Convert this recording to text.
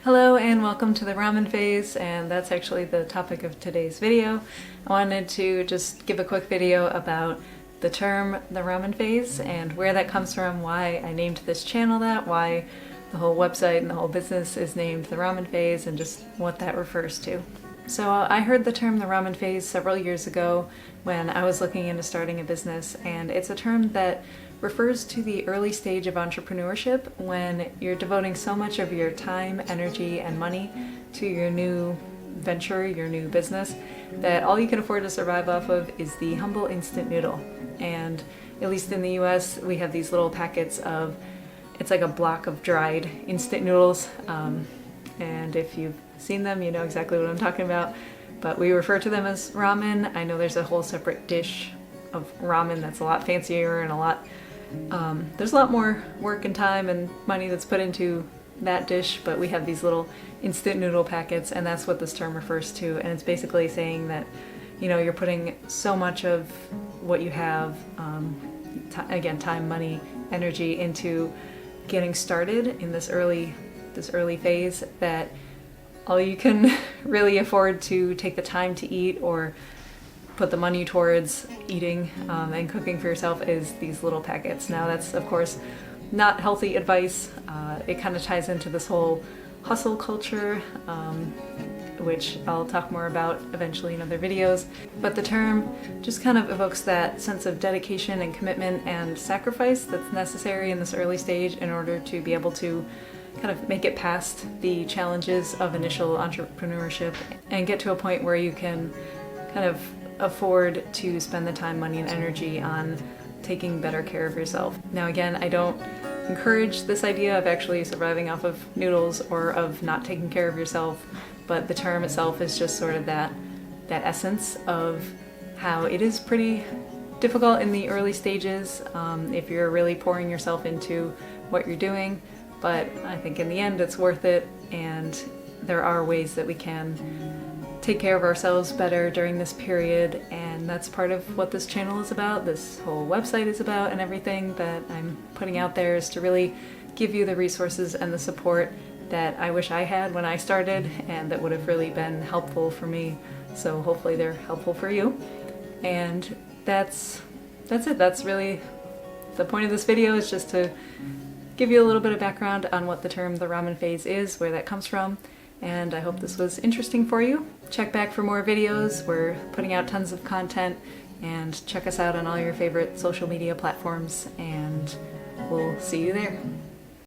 Hello and welcome to the Ramen Phase, and that's actually the topic of today's video. I wanted to just give a quick video about the term the Ramen Phase and where that comes from, why I named this channel that, why the whole website and the whole business is named the Ramen Phase, and just what that refers to. So I heard the term the Ramen Phase several years ago when I was looking into starting a business, and it's a term that refers to the early stage of entrepreneurship when you're devoting so much of your time, energy, and money to your new venture, your new business, that all you can afford to survive off of is the humble instant noodle. And at least in the US, we have these little packets of, it's like a block of dried instant noodles. And if you've seen them, you know exactly what I'm talking about. But we refer to them as ramen. I know there's a whole separate dish of ramen that's a lot fancier and there's a lot more work and time and money that's put into that dish, but we have these little instant noodle packets, and that's what this term refers to. And it's basically saying that, you know, you're putting so much of what you have, again, time, money, energy, into getting started in this early phase, that all you can really afford to take the time to eat or put the money towards eating and cooking for yourself is these little packets. Now that's of course not healthy advice. It kind of ties into this whole hustle culture, which I'll talk more about eventually in other videos. But the term just kind of evokes that sense of dedication and commitment and sacrifice that's necessary in this early stage in order to be able to kind of make it past the challenges of initial entrepreneurship and get to a point where you can kind of afford to spend the time, money, and energy on taking better care of yourself. Now again, I don't encourage this idea of actually surviving off of noodles or of not taking care of yourself, but the term itself is just sort of that essence of how it is pretty difficult in the early stages if you're really pouring yourself into what you're doing, but I think in the end it's worth it, and there are ways that we can take care of ourselves better during this period, and that's part of what this channel is about, this whole website is about, and everything that I'm putting out there is to really give you the resources and the support that I wish I had when I started and that would have really been helpful for me. So hopefully they're helpful for you. And that's it. That's really the point of this video, is just to give you a little bit of background on what the term the Ramen Phase is, where that comes from. And I hope this was interesting for you. Check back for more videos. We're putting out tons of content, and check us out on all your favorite social media platforms, and we'll see you there.